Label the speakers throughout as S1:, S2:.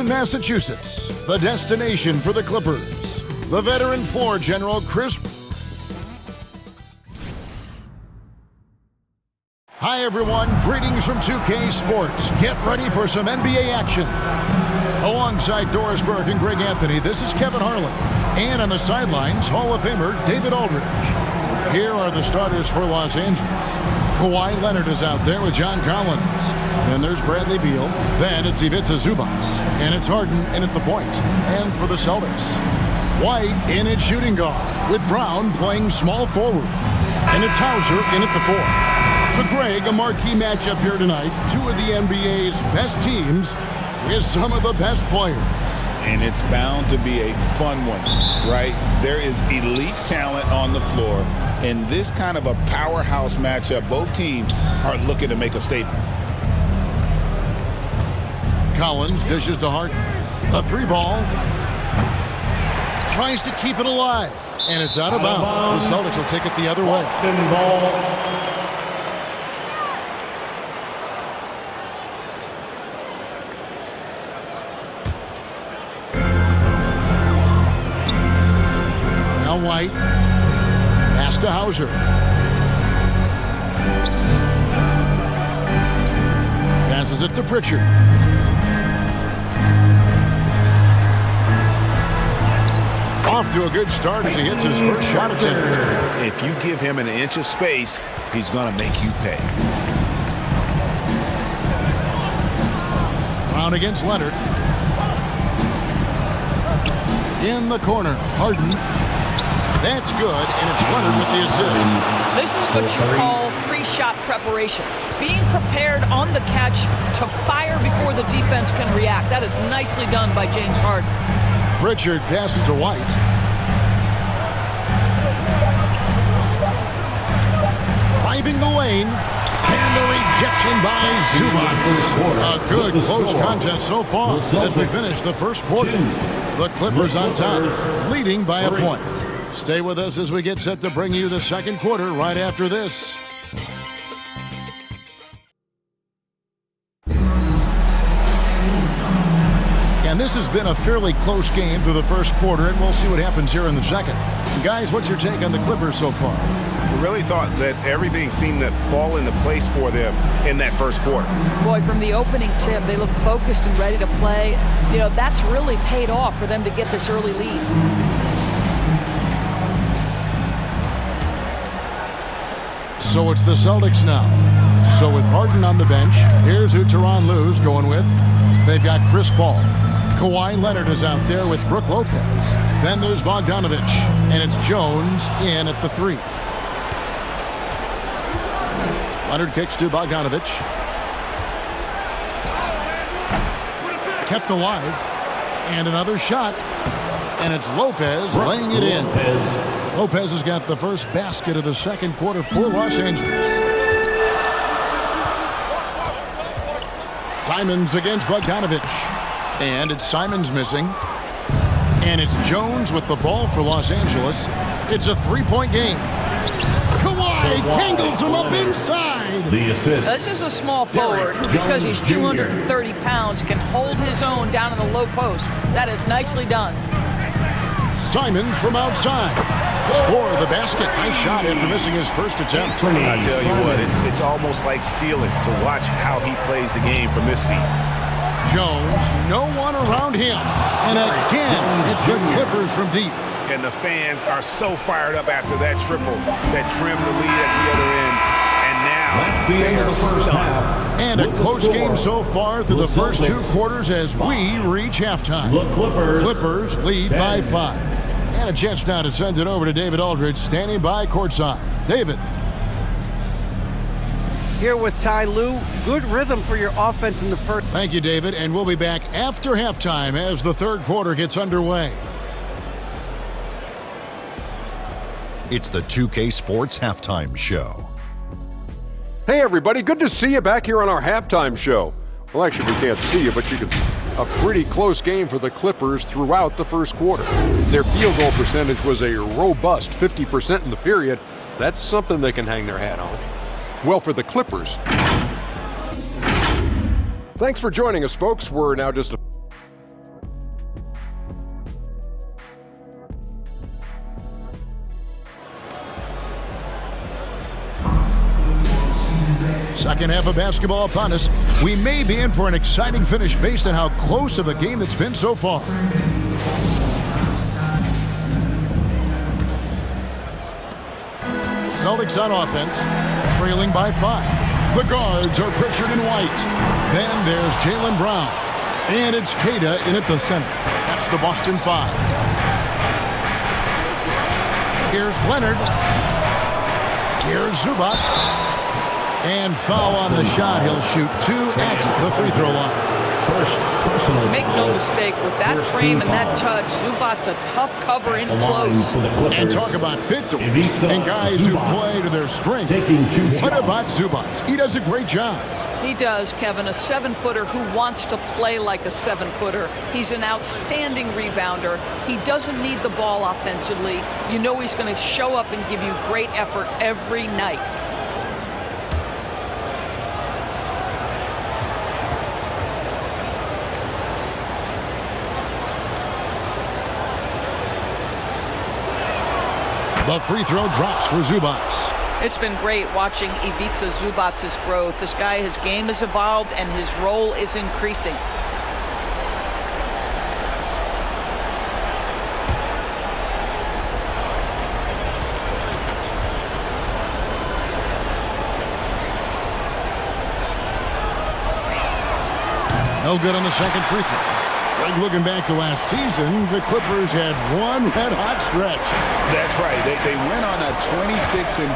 S1: Boston, Massachusetts, the destination for the Clippers. The veteran floor general, Chris. Hi, everyone. Greetings from 2K Sports. Get ready for some NBA action. Alongside Doris Burke and Greg Anthony, this is Kevin Harlan. And on the sidelines, Hall of Famer David Aldridge. Here are the starters for Los Angeles. Kawhi Leonard is out there with John Collins. Then there's Bradley Beal. Then it's Ivica Zubac. And it's Harden in at the point. And for the Celtics, White in at shooting guard with Brown playing small forward. And it's Hauser in at the 4. So Greg, a marquee matchup here tonight. Two of the NBA's best teams with some of the best players.
S2: And it's bound to be a fun one, right? There is elite talent on the floor. In this kind of a powerhouse matchup, both teams are looking to make a statement.
S1: Collins dishes to Harden. A 3-ball. Tries to keep it alive. And it's out of bounds. The Celtics will take it the other way.
S3: Boston ball.
S1: White. Pass to Hauser. Passes it to Pritchard. Off to a good start as he hits his first shot attempt.
S2: If you give him an inch of space, he's going to make you pay.
S1: Brown against Leonard. In the corner, Harden. That's good, and it's Leonard with the assist.
S4: This is what you call pre-shot preparation. Being prepared on the catch to fire before the defense can react. That is nicely done by James Harden.
S1: Pritchard passes to White. Driving the lane. And the rejection by Zubac. A good close contest so far as we finish the first quarter. The Clippers on top, leading by a point. Stay with us as we get set to bring you the second quarter right after this. And this has been a fairly close game through the first quarter, and we'll see what happens here in the second. Guys, what's your take on the Clippers so far?
S5: I really thought that everything seemed to fall into place for them in that first quarter.
S4: Boy, from the opening tip, they look focused and ready to play. You know, that's really paid off for them to get this early lead.
S1: So it's the Celtics now. So with Harden on the bench, here's who Tyronn Lue's going with. They've got Chris Paul. Kawhi Leonard is out there with Brook Lopez. Then there's Bogdanovich. And it's Jones in at the 3. Leonard kicks to Bogdanovich. Kept alive. And another shot. And it's Lopez laying it in. Lopez has got the first basket of the second quarter for Los Angeles. Simons against Bogdanovich. And it's Simons missing. And it's Jones with the ball for Los Angeles. It's a 3-point game. Kawhi tangles him up inside.
S3: The assist.
S4: This is a small forward who, because he's 230 pounds, can hold his own down in the low post. That is nicely done.
S1: Simons from outside. Score the basket. Nice shot after missing his first attempt.
S5: I tell you what, it's almost like stealing to watch how he plays the game from this seat.
S1: Jones, no one around him. And again, it's the Clippers from deep.
S5: And the fans are so fired up after that triple that trimmed the lead at the other end. And now
S3: That's the end of the first half.
S1: And a close game so far through the first 2 quarters as we reach halftime.
S3: The
S1: Clippers lead by 5. And a chance now to send it over to David Aldridge, standing by courtside. David.
S6: Here with Ty Lue. Good rhythm for your offense in the first.
S1: Thank you, David. And we'll be back after halftime as the third quarter gets underway.
S7: It's the 2K Sports Halftime Show.
S8: Hey, everybody. Good to see you back here on our halftime show. Well, actually, we can't see you, but you can. A pretty close game for the Clippers throughout the first quarter. Their field goal percentage was a robust 50% in the period. That's something they can hang their hat on. Well, for the Clippers. Thanks for joining us, folks. We're now just
S1: Second half of basketball upon us. We may be in for an exciting finish based on how close of a game it's been so far. Celtics on offense, trailing by 5. The guards are Pritchard and White. Then there's Jaylen Brown. And it's Kada in at the center. That's the Boston 5. Here's Leonard. Here's Zubac. And foul on the shot. He'll shoot 2 at the free throw line.
S4: Make no mistake, with that frame and that touch, Zubac's a tough cover in close.
S1: And talk about victories and guys who play to their strengths. What about Zubac? He does a great job.
S4: He does, Kevin, a 7-footer who wants to play like a 7-footer. He's an outstanding rebounder. He doesn't need the ball offensively. You know he's going to show up and give you great effort every night.
S1: The free throw drops for Zubac.
S4: It's been great watching Ivica Zubac's growth. This guy, his game has evolved and his role is increasing.
S1: No good on the second free throw. Looking back to last season, the Clippers had one red-hot stretch.
S2: That's right. They went on a 26-5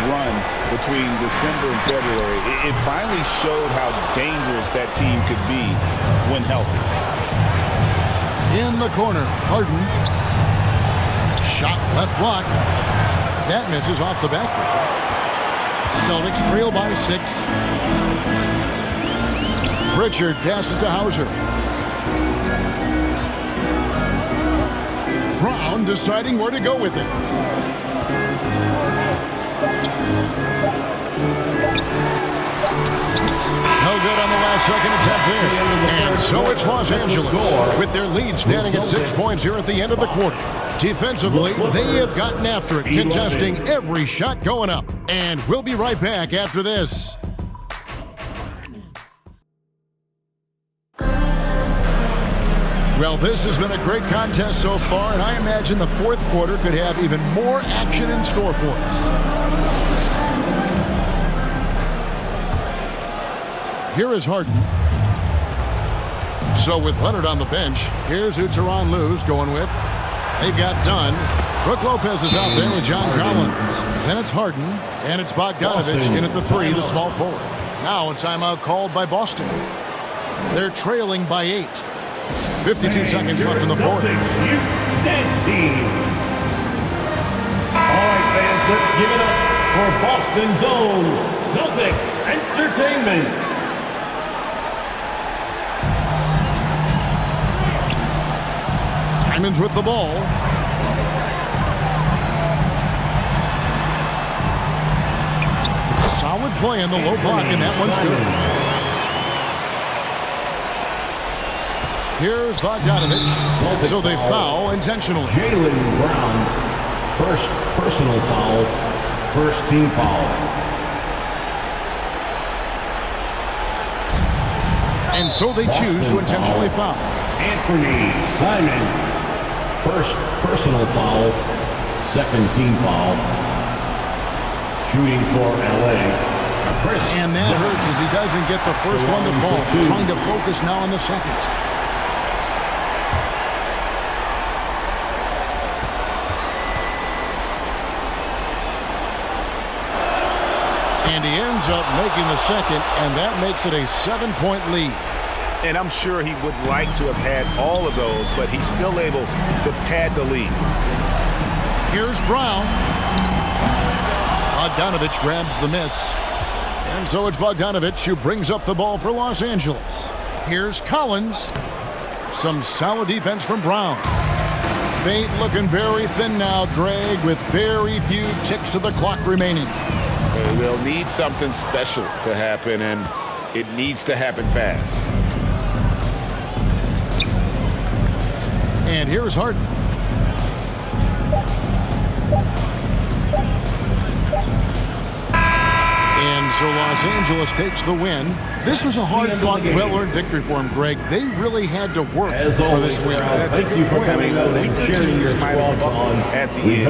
S2: run between December and February. It finally showed how dangerous that team could be when healthy.
S1: In the corner, Harden. Shot left block. That misses off the backboard. Celtics trail by 6. Pritchard passes to Hauser. Brown deciding where to go with it. No good on the last second attempt there. And so it's Los Angeles with their lead standing at 6 points here at the end of the quarter. Defensively, they have gotten after it, contesting every shot going up. And we'll be right back after this. Well, this has been a great contest so far, and I imagine the fourth quarter could have even more action in store for us. Here is Harden. So with Leonard on the bench, here's who Tyronn Lue's going with. They've got Dunn. Brook Lopez is out there with John Collins. Then it's Harden, and it's Bogdanovich in at the 3, the small forward. Now a timeout called by Boston. They're trailing by 8. 52 seconds left in the fourth.
S3: Dance team. All right, fans, let's give it up for Boston's own Celtics Entertainment.
S1: Simons with the ball. Solid play in the low block, and that one's good. Here's Bogdanovich. So they foul intentionally.
S3: Jaylen Brown, first personal foul, first team foul.
S1: And so they choose to intentionally foul.
S3: Anthony Simons, first personal foul, second team foul. Shooting for LA.
S1: And that hurts as he doesn't get the first one to fall. Trying to focus now on the second. And he ends up making the second, and that makes it a 7-point lead.
S5: And I'm sure he would like to have had all of those, but he's still able to pad the lead.
S1: Here's Brown. Bogdanovich grabs the miss. And so it's Bogdanovich who brings up the ball for Los Angeles. Here's Collins. Some solid defense from Brown. Fate looking very thin now, Greg, with very few ticks of the clock remaining.
S2: They'll need something special to happen, and it needs to happen fast.
S1: And here's Harden. And So Los Angeles takes the win. This was a hard-fought, well-earned victory for them, Greg. They really had to work
S3: As
S1: for
S3: always,
S1: this win.
S5: That's a good point. I mean, weaker teams might have buckled at the end.